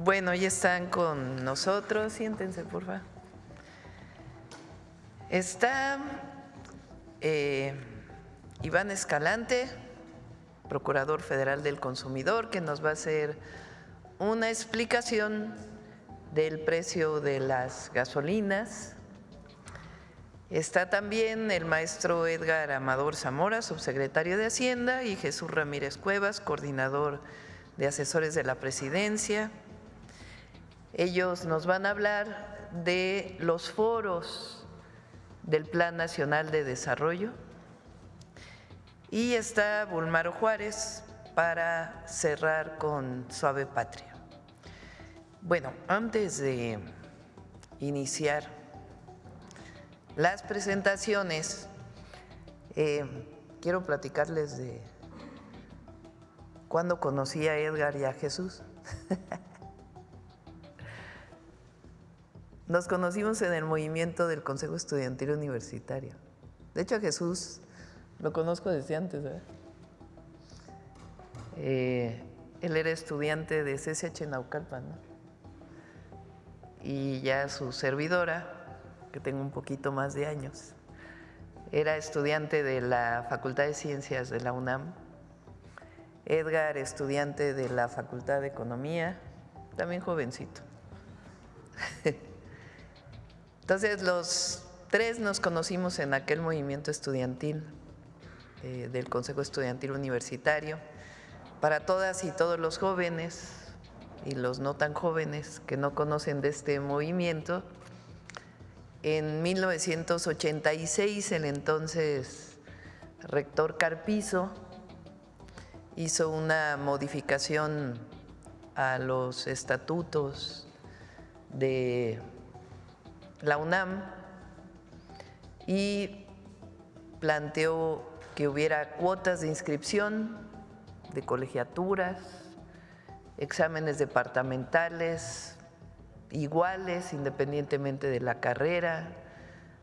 Bueno, ya están con nosotros, siéntense, por favor. Está Iván Escalante, Procurador Federal del Consumidor, que nos va a hacer una explicación del precio de las gasolinas. Está también el maestro Edgar Amador Zamora, subsecretario de Hacienda, y Jesús Ramírez Cuevas, coordinador de asesores de la Presidencia. Ellos nos van a hablar de los foros del Plan Nacional de Desarrollo. Y está Bulmaro Juárez para cerrar con Suave Patria. Bueno, antes de iniciar las presentaciones, quiero platicarles de cuándo conocí a Edgar y a Jesús. Nos conocimos en el movimiento del Consejo Estudiantil Universitario. De hecho, a Jesús lo conozco desde antes, ¿verdad? Él era estudiante de CCH Naucalpan, ¿no? Y ya su servidora, que tengo un poquito más de años, era estudiante de la Facultad de Ciencias de la UNAM. Edgar, estudiante de la Facultad de Economía, también jovencito. Entonces, los tres nos conocimos en aquel movimiento estudiantil del Consejo Estudiantil Universitario. Para todas y todos los jóvenes y los no tan jóvenes que no conocen de este movimiento, en 1986 el entonces rector Carpizo hizo una modificación a los estatutos de la UNAM y planteó que hubiera cuotas de inscripción de colegiaturas, exámenes departamentales iguales independientemente de la carrera,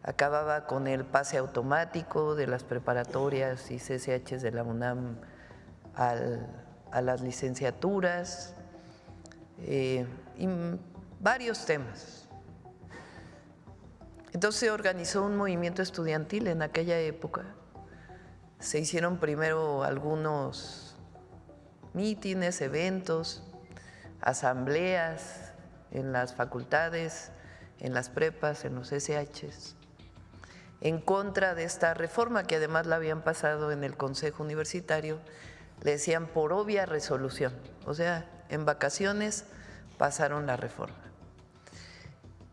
acababa con el pase automático de las preparatorias y CCHs de la UNAM a las licenciaturas, y varios temas. Entonces se organizó un movimiento estudiantil en aquella época. Se hicieron primero algunos mítines, eventos, asambleas en las facultades, en las prepas, en los SHs, en contra de esta reforma que además la habían pasado en el Consejo Universitario, le decían por obvia resolución, o sea, en vacaciones pasaron la reforma.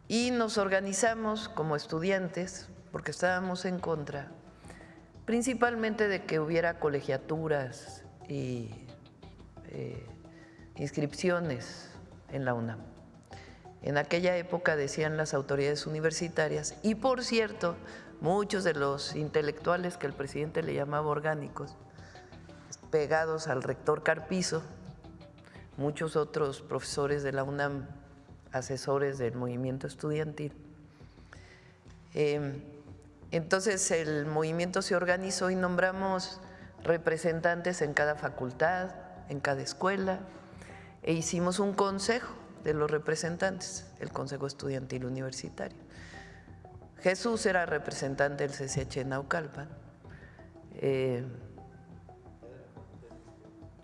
Y nos organizamos como estudiantes, porque estábamos en contra, principalmente de que hubiera colegiaturas y inscripciones en la UNAM. En aquella época decían las autoridades universitarias, y por cierto, muchos de los intelectuales que el presidente le llamaba orgánicos, pegados al rector Carpizo, muchos otros profesores de la UNAM, asesores del movimiento estudiantil. Entonces el movimiento se organizó y nombramos representantes en cada facultad, en cada escuela, e hicimos un consejo de los representantes, el Consejo Estudiantil Universitario. Jesús era representante del CCH Naucalpan.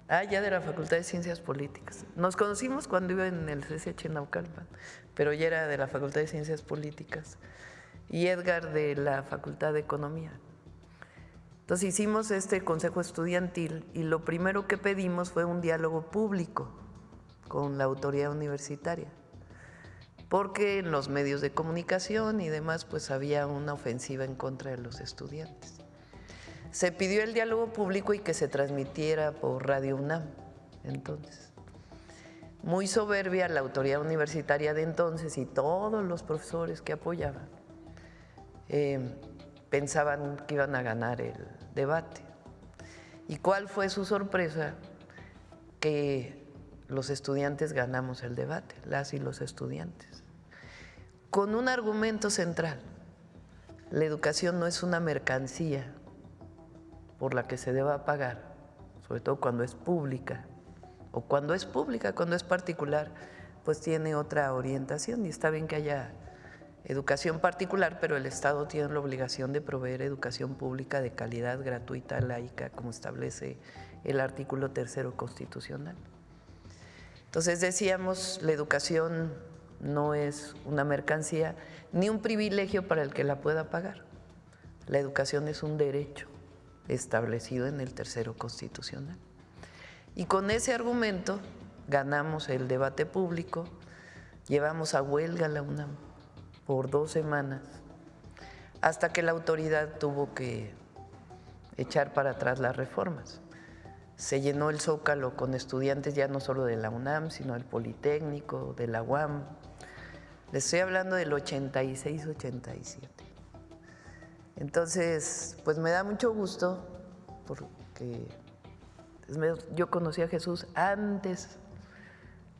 Ya de la Facultad de Ciencias Políticas. Nos conocimos cuando iba en el CCH Naucalpan, pero ya era de la Facultad de Ciencias Políticas. Y Edgar de la Facultad de Economía. Entonces hicimos este consejo estudiantil y lo primero que pedimos fue un diálogo público con la autoridad universitaria, porque en los medios de comunicación y demás pues había una ofensiva en contra de los estudiantes. Se pidió el diálogo público y que se transmitiera por Radio UNAM entonces. Muy soberbia la autoridad universitaria de entonces y todos los profesores que apoyaban pensaban que iban a ganar el debate. ¿Y cuál fue su sorpresa? Que los estudiantes ganamos el debate, las y los estudiantes, con un argumento central: la educación no es una mercancía por la que se deba pagar, sobre todo cuando es pública, o cuando es pública, cuando es particular, pues tiene otra orientación y está bien que haya educación particular, pero el Estado tiene la obligación de proveer educación pública de calidad, gratuita, laica, como establece el artículo 3º constitucional. Entonces decíamos, la educación no es una mercancía ni un privilegio para el que la pueda pagar. La educación es un derecho establecido en el 3º constitucional. Y con ese argumento ganamos el debate público, llevamos a huelga la UNAM por 2 semanas, hasta que la autoridad tuvo que echar para atrás las reformas. Se llenó el Zócalo con estudiantes ya no solo de la UNAM, sino del Politécnico, de la UAM. Les estoy hablando del 86-87. Entonces, pues me da mucho gusto porque yo conocí a Jesús antes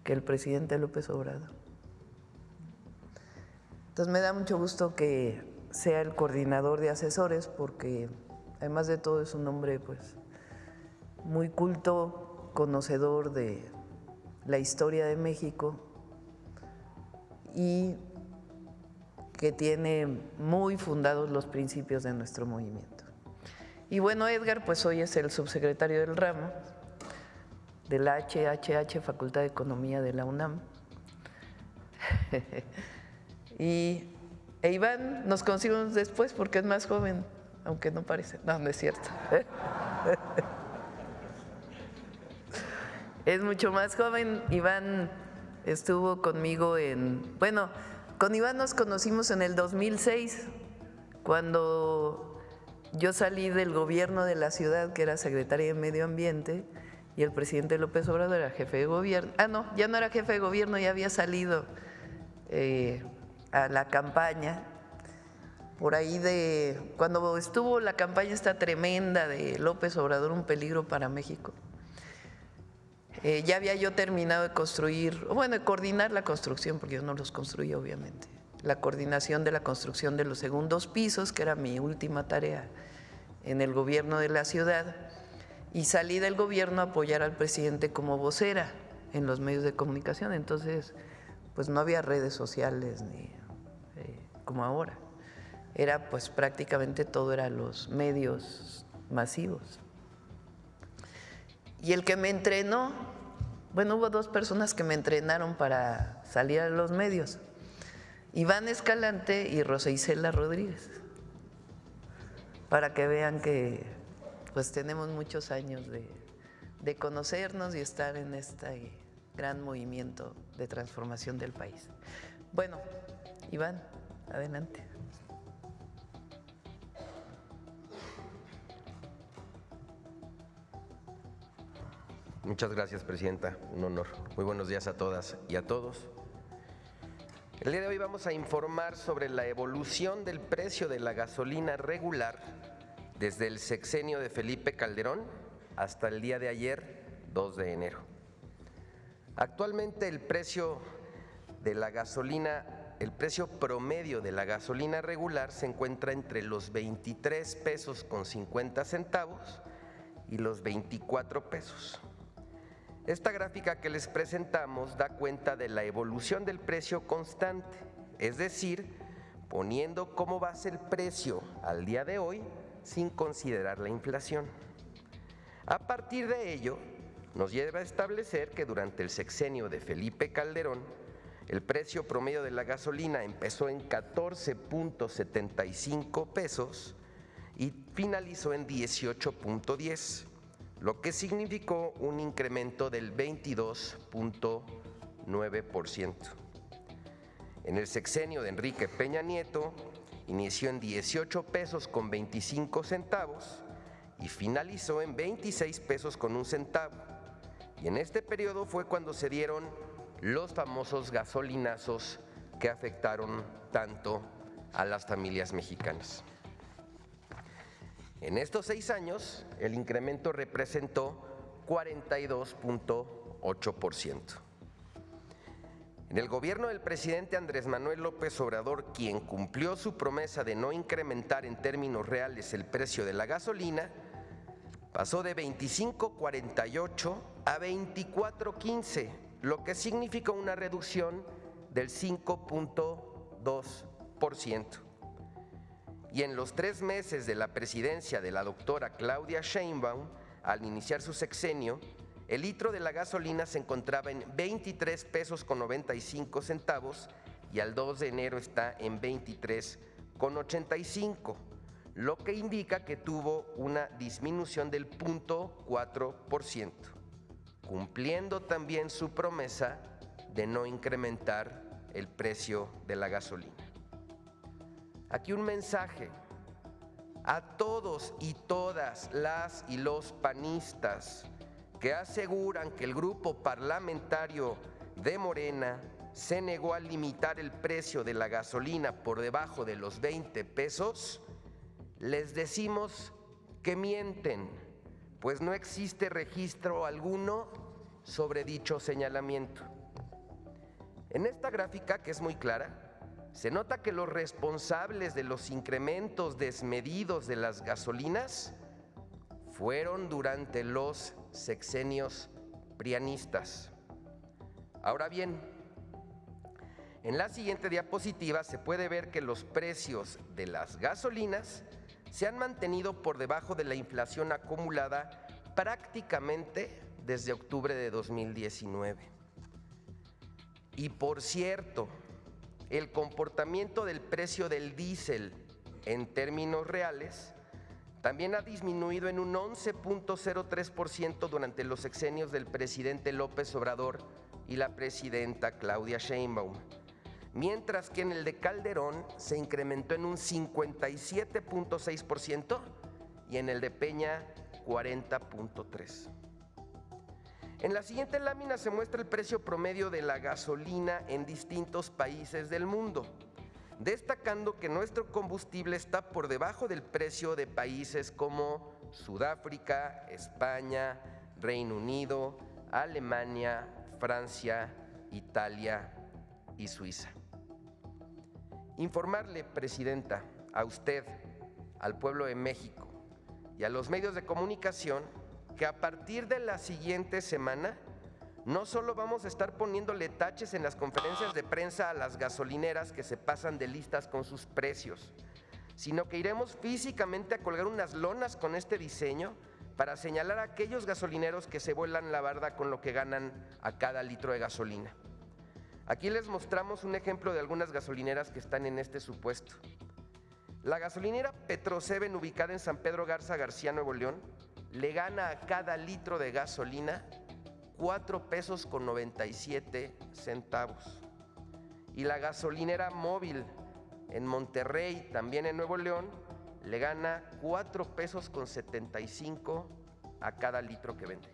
que el presidente López Obrador. Entonces me da mucho gusto que sea el coordinador de asesores porque además de todo es un hombre pues muy culto, conocedor de la historia de México y que tiene muy fundados los principios de nuestro movimiento. Y bueno, Edgar pues hoy es el subsecretario del ramo de la HHH, Facultad de Economía de la UNAM. E Iván nos conocimos después porque es más joven, aunque no parece. No, no es cierto. Es mucho más joven. Iván estuvo conmigo con Iván nos conocimos en el 2006, cuando yo salí del gobierno de la ciudad, que era secretaria de Medio Ambiente, y el presidente López Obrador era jefe de gobierno. No, ya no era jefe de gobierno, ya había salido a la campaña. Por ahí cuando estuvo la campaña esta tremenda de López Obrador, un peligro para México, ya había yo terminado de construir, de coordinar la construcción, porque yo no los construí obviamente, la coordinación de la construcción de los segundos pisos, que era mi última tarea en el gobierno de la ciudad, y salí del gobierno a apoyar al presidente como vocera en los medios de comunicación. Entonces, pues no había redes sociales ni como ahora, era pues prácticamente todo eran los medios masivos. Y el que me entrenó, hubo 2 personas que me entrenaron para salir a los medios, Iván Escalante y Rosa Isela Rodríguez, para que vean que pues tenemos muchos años de conocernos y estar en este gran movimiento de transformación del país. Bueno, Iván, adelante. Muchas gracias, Presidenta. Un honor. Muy buenos días a todas y a todos. El día de hoy vamos a informar sobre la evolución del precio de la gasolina regular desde el sexenio de Felipe Calderón hasta el día de ayer, 2 de enero. Actualmente el precio promedio de la gasolina regular se encuentra entre los 23 pesos con 50 centavos y los 24 pesos. Esta gráfica que les presentamos da cuenta de la evolución del precio constante, es decir, poniendo como base el precio al día de hoy sin considerar la inflación. A partir de ello, nos lleva a establecer que durante el sexenio de Felipe Calderón, el precio promedio de la gasolina empezó en 14.75 pesos y finalizó en 18.10. lo que significó un incremento del 22.9%. En el sexenio de Enrique Peña Nieto inició en 18 pesos con 25 centavos y finalizó en 26 pesos con 1 centavo. Y en este periodo fue cuando se dieron los famosos gasolinazos que afectaron tanto a las familias mexicanas. En estos 6 años, el incremento representó 42.8%. En el gobierno del presidente Andrés Manuel López Obrador, quien cumplió su promesa de no incrementar en términos reales el precio de la gasolina, pasó de 25.48 a 24.15 lo que significó una reducción del 5.2%. Y en los 3 meses de la presidencia de la doctora Claudia Sheinbaum, al iniciar su sexenio, el litro de la gasolina se encontraba en 23 pesos con 95 centavos y al 2 de enero está en 23,85, lo que indica que tuvo una disminución del 0.4%, cumpliendo también su promesa de no incrementar el precio de la gasolina. Aquí un mensaje a todos y todas las y los panistas que aseguran que el grupo parlamentario de Morena se negó a limitar el precio de la gasolina por debajo de los 20 pesos, les decimos que mienten, pues no existe registro alguno sobre dicho señalamiento. En esta gráfica, que es muy clara, se nota que los responsables de los incrementos desmedidos de las gasolinas fueron durante los sexenios prianistas. Ahora bien, en la siguiente diapositiva se puede ver que los precios de las gasolinas se han mantenido por debajo de la inflación acumulada prácticamente desde octubre de 2019. Y por cierto, el comportamiento del precio del diésel en términos reales también ha disminuido en un 11.03% durante los sexenios del presidente López Obrador y la presidenta Claudia Sheinbaum, mientras que en el de Calderón se incrementó en un 57.6% y en el de Peña 40.3%. En la siguiente lámina se muestra el precio promedio de la gasolina en distintos países del mundo, destacando que nuestro combustible está por debajo del precio de países como Sudáfrica, España, Reino Unido, Alemania, Francia, Italia y Suiza. Informarle, Presidenta, a usted, al pueblo de México y a los medios de comunicación que a partir de la siguiente semana no solo vamos a estar poniéndole taches en las conferencias de prensa a las gasolineras que se pasan de listas con sus precios, sino que iremos físicamente a colgar unas lonas con este diseño para señalar a aquellos gasolineros que se vuelan la barda con lo que ganan a cada litro de gasolina. Aquí les mostramos un ejemplo de algunas gasolineras que están en este supuesto. La gasolinera Petro-Seven, ubicada en San Pedro Garza García, Nuevo León, le gana a cada litro de gasolina 4 pesos con 97 centavos. Y la gasolinera Móvil en Monterrey, también en Nuevo León, le gana 4 pesos con 75 a cada litro que vende.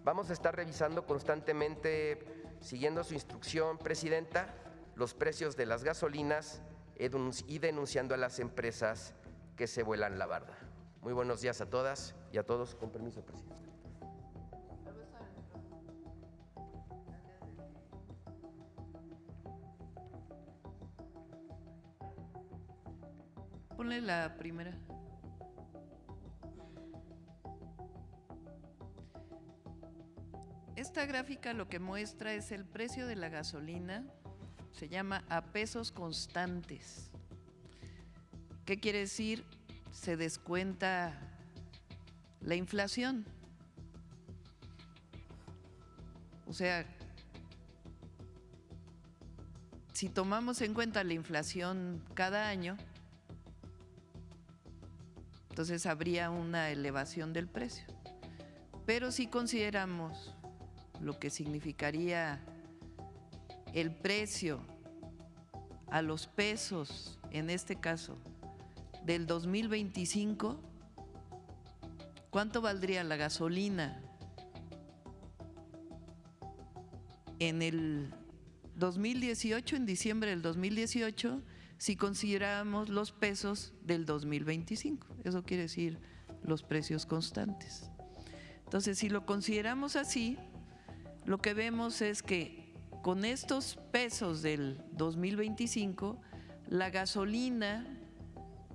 Vamos a estar revisando constantemente, siguiendo su instrucción, Presidenta, los precios de las gasolinas y denunciando a las empresas que se vuelan la barda. Muy buenos días a todas y a todos. Con permiso, Presidenta. Ponle la primera. Esta gráfica lo que muestra es el precio de la gasolina, se llama a pesos constantes. ¿Qué quiere decir? Se descuenta la inflación. O sea, si tomamos en cuenta la inflación cada año, entonces habría una elevación del precio. Pero si consideramos lo que significaría el precio a los pesos, en este caso, del 2025, ¿cuánto valdría la gasolina en el 2018, en diciembre del 2018, si consideramos los pesos del 2025? Eso quiere decir los precios constantes. Entonces, si lo consideramos así, lo que vemos es que con estos pesos del 2025, la gasolina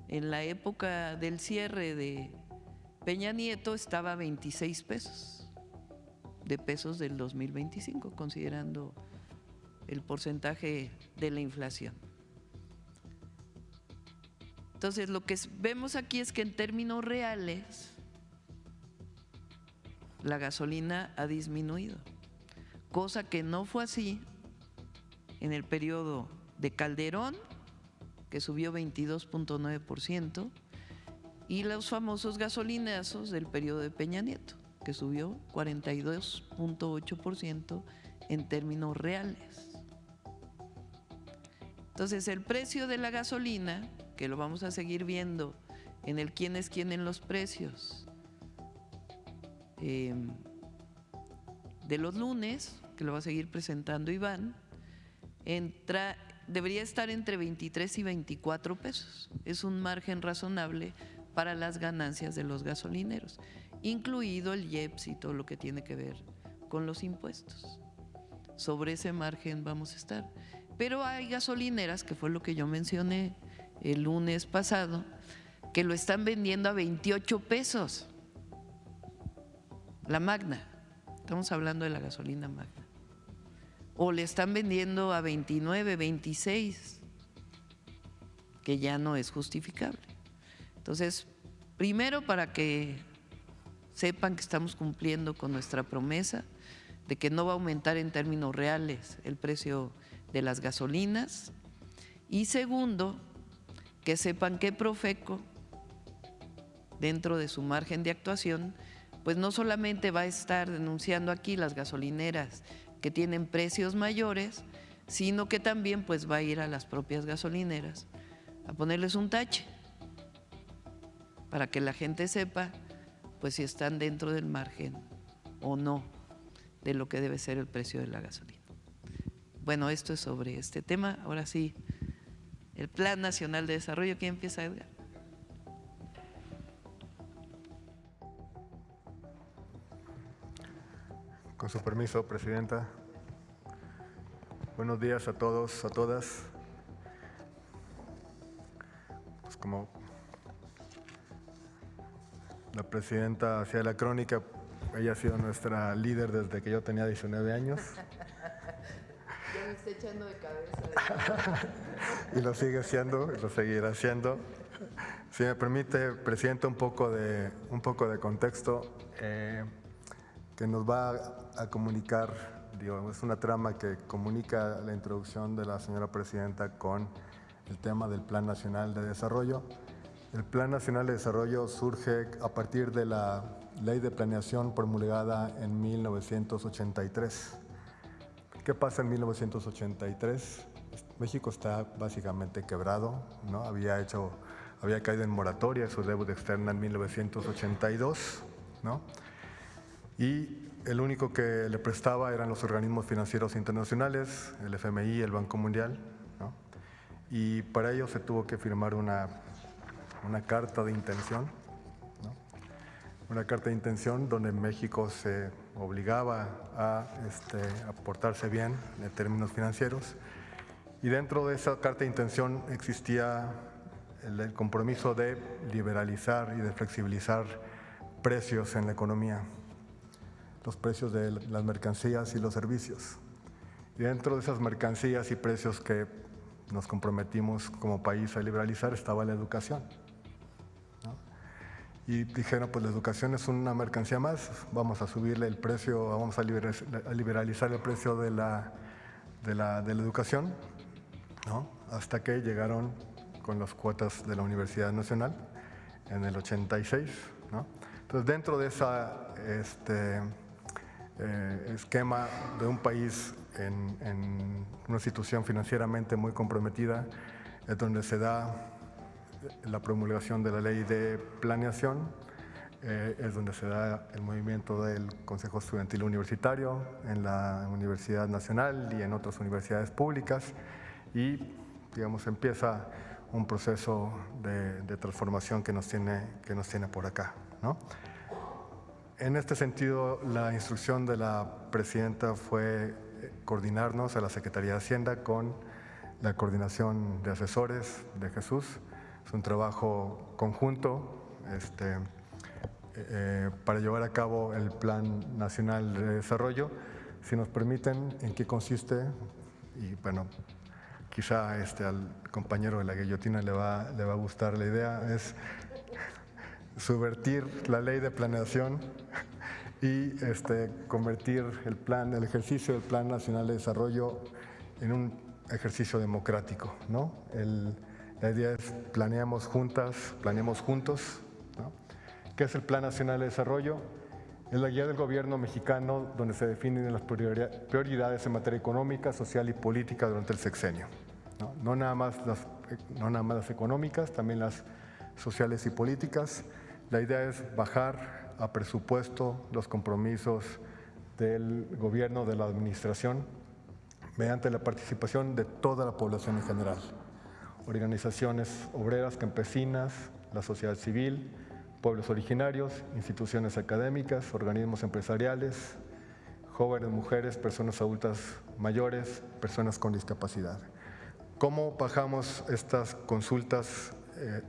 en la época del cierre de Peña Nieto estaba a 26 pesos. de pesos del 2025, considerando el porcentaje de la inflación. Entonces, lo que vemos aquí es que en términos reales la gasolina ha disminuido, cosa que no fue así en el periodo de Calderón, que subió 22.9%, y los famosos gasolinazos del periodo de Peña Nieto, que subió 42.8% en términos reales. Entonces, el precio de la gasolina, que lo vamos a seguir viendo en el quién es quién en los precios de los lunes, que lo va a seguir presentando Iván, debería estar entre 23 y 24 pesos. Es un margen razonable para las ganancias de los gasolineros, incluido el IEPS y todo lo que tiene que ver con los impuestos. Sobre ese margen vamos a estar. Pero hay gasolineras, que fue lo que yo mencioné el lunes pasado, que lo están vendiendo a 28 pesos. La Magna, estamos hablando de la gasolina Magna. O le están vendiendo a 29, 26, que ya no es justificable. Entonces, primero, para que sepan que estamos cumpliendo con nuestra promesa de que no va a aumentar en términos reales el precio de las gasolinas. Y segundo, que sepan que Profeco, dentro de su margen de actuación, pues no solamente va a estar denunciando aquí las gasolineras que tienen precios mayores, sino que también pues va a ir a las propias gasolineras a ponerles un tache para que la gente sepa pues si están dentro del margen o no de lo que debe ser el precio de la gasolina. Bueno, esto es sobre este tema. Ahora sí, el Plan Nacional de Desarrollo. ¿Quién empieza, Edgar? Con su permiso, Presidenta. Buenos días a todos, a todas. Pues como la Presidenta hacía la crónica, ella ha sido nuestra líder desde que yo tenía 19 años. Ya me está echando de cabeza. Y lo sigue siendo, y lo seguirá haciendo. Si me permite, Presidenta, un poco de contexto que nos va a comunicar, es una trama que comunica la introducción de la señora Presidenta con el tema del Plan Nacional de Desarrollo. El Plan Nacional de Desarrollo surge a partir de la Ley de Planeación promulgada en 1983. ¿Qué pasa en 1983? México está básicamente quebrado, ¿no? Había caído en moratoria su deuda externa en 1982, ¿no? Y el único que le prestaba eran los organismos financieros internacionales, el FMI, el Banco Mundial, ¿no? Y para ello se tuvo que firmar una carta de intención, ¿no? Una carta de intención donde México se obligaba a portarse bien en términos financieros. Y dentro de esa carta de intención existía el compromiso de liberalizar y de flexibilizar precios en la economía, los precios de las mercancías y los servicios. Y dentro de esas mercancías y precios que nos comprometimos como país a liberalizar estaba la educación, ¿no? Y dijeron, pues la educación es una mercancía más, vamos a subirle el precio, vamos a liberalizar el precio de la educación, ¿no? Hasta que llegaron con las cuotas de la Universidad Nacional en el 86, ¿no? Entonces, dentro de esa esquema de un país en una situación financieramente muy comprometida, es donde se da la promulgación de la Ley de Planeación, es donde se da el movimiento del Consejo Estudiantil Universitario en la Universidad Nacional y en otras universidades públicas, y digamos empieza un proceso de transformación que nos tiene por acá, ¿no? En este sentido, la instrucción de la Presidenta fue coordinarnos a la Secretaría de Hacienda con la Coordinación de Asesores de Jesús. Es un trabajo conjunto para llevar a cabo el Plan Nacional de Desarrollo. Si nos permiten, ¿en qué consiste? Y bueno, quizá al compañero de la guillotina le va a gustar la idea, es subvertir la ley de planeación y convertir el ejercicio del Plan Nacional de Desarrollo en un ejercicio democrático, ¿no? La idea es planeamos juntos, ¿no? ¿Qué es el Plan Nacional de Desarrollo? Es la guía del gobierno mexicano donde se definen las prioridades en materia económica, social y política durante el sexenio, ¿no? No nada más las económicas, también las sociales y políticas. La idea es bajar a presupuesto los compromisos del gobierno, de la administración, mediante la participación de toda la población en general. Organizaciones obreras, campesinas, la sociedad civil, pueblos originarios, instituciones académicas, organismos empresariales, jóvenes, mujeres, personas adultas mayores, personas con discapacidad. ¿Cómo bajamos estas consultas,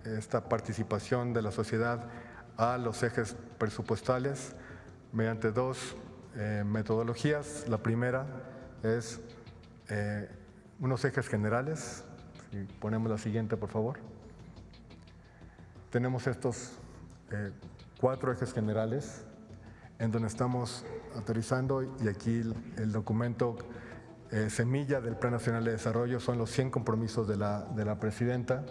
esta participación de la sociedad a los ejes presupuestales? Mediante dos metodologías. La primera es unos ejes generales. Si ponemos la siguiente, por favor. Tenemos estos 4 ejes generales en donde estamos aterrizando, y aquí el documento semilla del Plan Nacional de Desarrollo son los 100 compromisos de la presidenta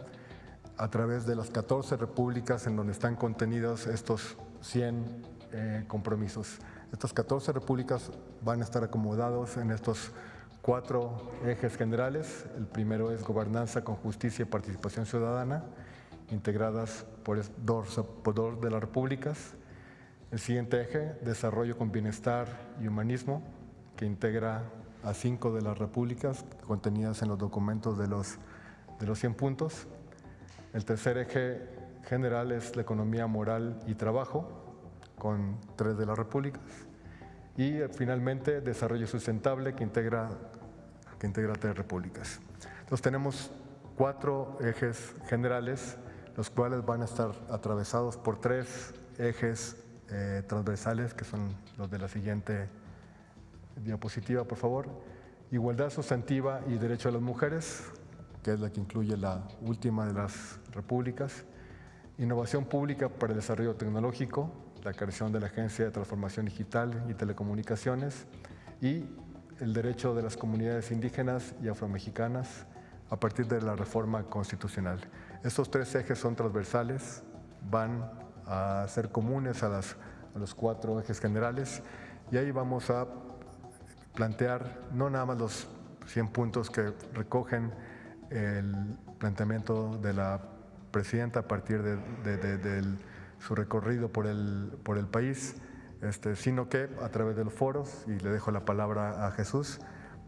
a través de las 14 repúblicas en donde están contenidos estos 100 compromisos. Estas 14 repúblicas van a estar acomodados en estos 4 ejes generales. El primero es gobernanza con justicia y participación ciudadana, integradas por 2 de las repúblicas. El siguiente eje, desarrollo con bienestar y humanismo, que integra a 5 de las repúblicas contenidas en los documentos de los 100 puntos. El tercer eje general es la economía moral y trabajo, con 3 de las repúblicas. Y finalmente, desarrollo sustentable, que integra 3 repúblicas. Entonces tenemos 4 ejes generales, los cuales van a estar atravesados por 3 ejes transversales, que son los de la siguiente diapositiva, por favor. Igualdad sustantiva y derecho a las mujeres, que es la que incluye la última de las repúblicas. Innovación pública para el desarrollo tecnológico, la creación de la Agencia de Transformación Digital y Telecomunicaciones, y el derecho de las comunidades indígenas y afromexicanas a partir de la reforma constitucional. Estos 3 ejes son transversales, van a ser comunes a los 4 ejes generales, y ahí vamos a plantear no nada más los 100 puntos que recogen el planteamiento de la presidenta a partir de su recorrido por el país, sino que a través de los foros, y le dejo la palabra a Jesús,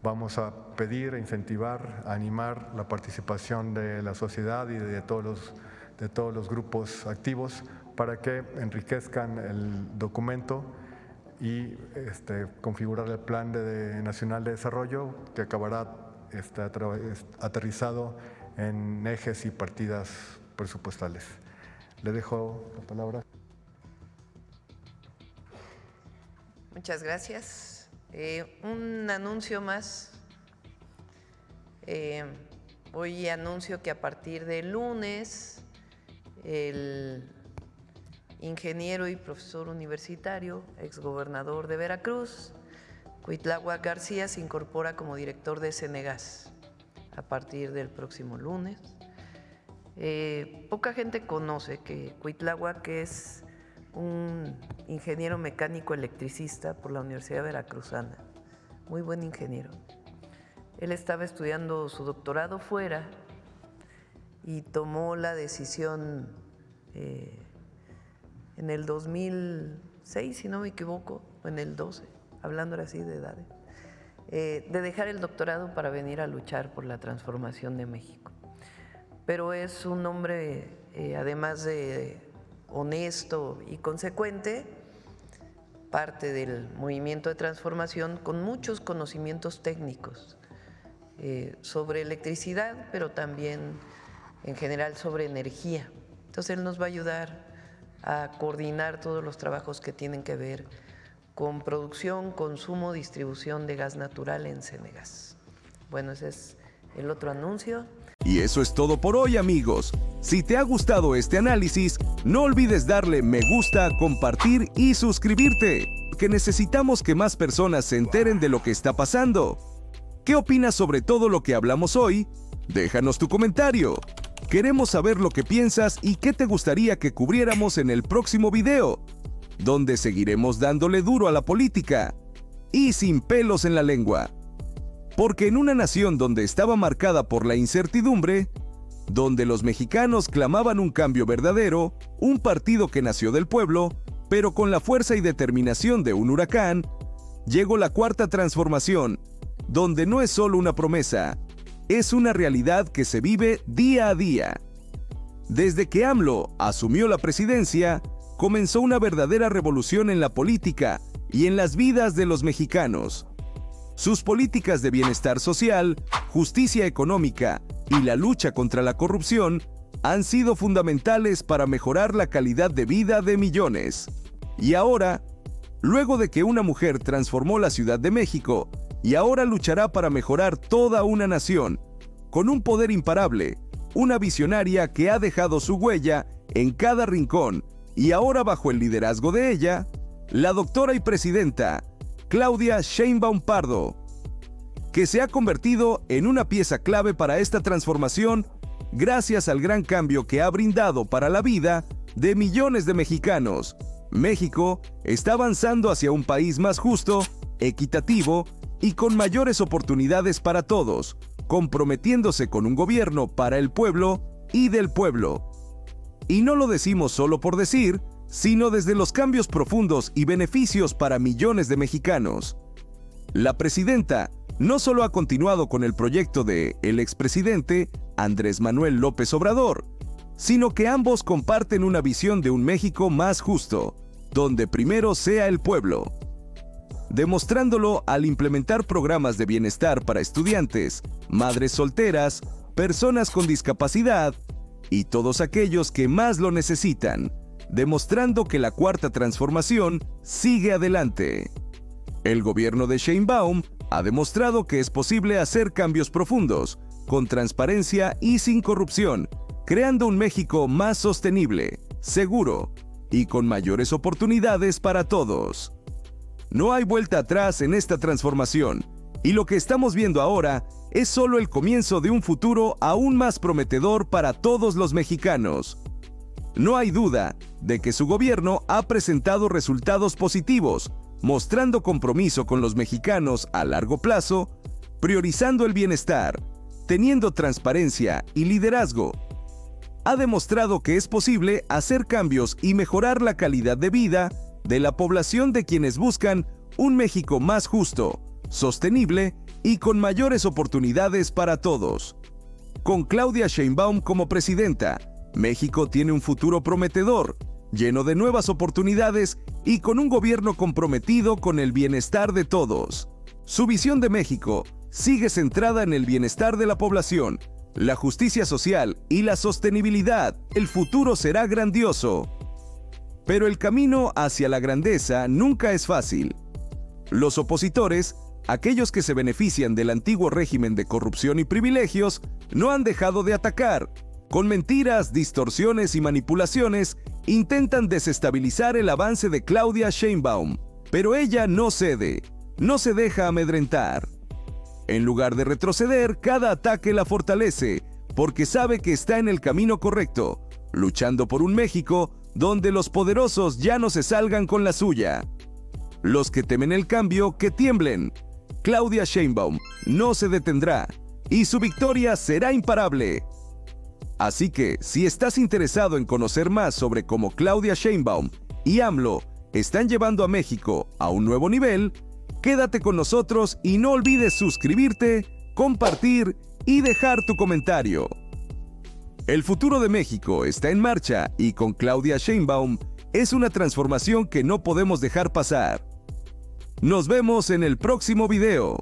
vamos a pedir, a incentivar, a animar la participación de la sociedad y de todos los grupos activos para que enriquezcan el documento y configurar el Plan Nacional de Desarrollo, que acabará aterrizado en ejes y partidas presupuestales. Le dejo la palabra. Muchas gracias. Un anuncio más. Hoy anuncio que a partir del lunes el ingeniero y profesor universitario, exgobernador de Veracruz, Cuitláhuac García, se incorpora como director de Cenegas a partir del próximo lunes. Poca gente conoce que Cuitláhuac es un ingeniero mecánico electricista por la Universidad Veracruzana, muy buen ingeniero. Él estaba estudiando su doctorado fuera y tomó la decisión en el 2006, si no me equivoco, o en el 12, hablando así de edades, de dejar el doctorado para venir a luchar por la transformación de México. Pero es un hombre, además de honesto y consecuente, parte del movimiento de transformación con muchos conocimientos técnicos sobre electricidad, pero también en general sobre energía. Entonces él nos va a ayudar a coordinar todos los trabajos que tienen que ver con producción, consumo, distribución de gas natural en Cemegas. Bueno, ese es el otro anuncio. Y eso es todo por hoy, amigos. Si te ha gustado este análisis, no olvides darle me gusta, compartir y suscribirte, que necesitamos que más personas se enteren de lo que está pasando. ¿Qué opinas sobre todo lo que hablamos hoy? Déjanos tu comentario. Queremos saber lo que piensas y qué te gustaría que cubriéramos en el próximo video, donde seguiremos dándole duro a la política y sin pelos en la lengua. Porque en una nación donde estaba marcada por la incertidumbre, donde los mexicanos clamaban un cambio verdadero, un partido que nació del pueblo, pero con la fuerza y determinación de un huracán, llegó la Cuarta Transformación, donde no es solo una promesa, es una realidad que se vive día a día. Desde que AMLO asumió la presidencia, comenzó una verdadera revolución en la política y en las vidas de los mexicanos. Sus políticas de bienestar social, justicia económica y la lucha contra la corrupción han sido fundamentales para mejorar la calidad de vida de millones. Y ahora, luego de que una mujer transformó la Ciudad de México y ahora luchará para mejorar toda una nación, con un poder imparable, una visionaria que ha dejado su huella en cada rincón y ahora bajo el liderazgo de ella, la doctora y presidenta Claudia Sheinbaum Pardo, que se ha convertido en una pieza clave para esta transformación gracias al gran cambio que ha brindado para la vida de millones de mexicanos. México está avanzando hacia un país más justo, equitativo y con mayores oportunidades para todos, comprometiéndose con un gobierno para el pueblo y del pueblo. Y no lo decimos solo por decir, sino desde los cambios profundos y beneficios para millones de mexicanos. La presidenta no solo ha continuado con el proyecto de el expresidente Andrés Manuel López Obrador, sino que ambos comparten una visión de un México más justo, donde primero sea el pueblo, demostrándolo al implementar programas de bienestar para estudiantes, madres solteras, personas con discapacidad y todos aquellos que más lo necesitan, demostrando que la Cuarta Transformación sigue adelante. El gobierno de Sheinbaum ha demostrado que es posible hacer cambios profundos, con transparencia y sin corrupción, creando un México más sostenible, seguro y con mayores oportunidades para todos. No hay vuelta atrás en esta transformación, y lo que estamos viendo ahora es solo el comienzo de un futuro aún más prometedor para todos los mexicanos. No hay duda de que su gobierno ha presentado resultados positivos, mostrando compromiso con los mexicanos a largo plazo, priorizando el bienestar, teniendo transparencia y liderazgo. Ha demostrado que es posible hacer cambios y mejorar la calidad de vida de la población de quienes buscan un México más justo, sostenible y con mayores oportunidades para todos. Con Claudia Sheinbaum como presidenta, México tiene un futuro prometedor, lleno de nuevas oportunidades y con un gobierno comprometido con el bienestar de todos. Su visión de México sigue centrada en el bienestar de la población, la justicia social y la sostenibilidad. El futuro será grandioso. Pero el camino hacia la grandeza nunca es fácil. Los opositores, aquellos que se benefician del antiguo régimen de corrupción y privilegios, no han dejado de atacar. Con mentiras, distorsiones y manipulaciones, intentan desestabilizar el avance de Claudia Sheinbaum, pero ella no cede, no se deja amedrentar. En lugar de retroceder, cada ataque la fortalece, porque sabe que está en el camino correcto, luchando por un México donde los poderosos ya no se salgan con la suya. Los que temen el cambio, que tiemblen. Claudia Sheinbaum no se detendrá, y su victoria será imparable. Así que, si estás interesado en conocer más sobre cómo Claudia Sheinbaum y AMLO están llevando a México a un nuevo nivel, quédate con nosotros y no olvides suscribirte, compartir y dejar tu comentario. El futuro de México está en marcha y con Claudia Sheinbaum es una transformación que no podemos dejar pasar. Nos vemos en el próximo video.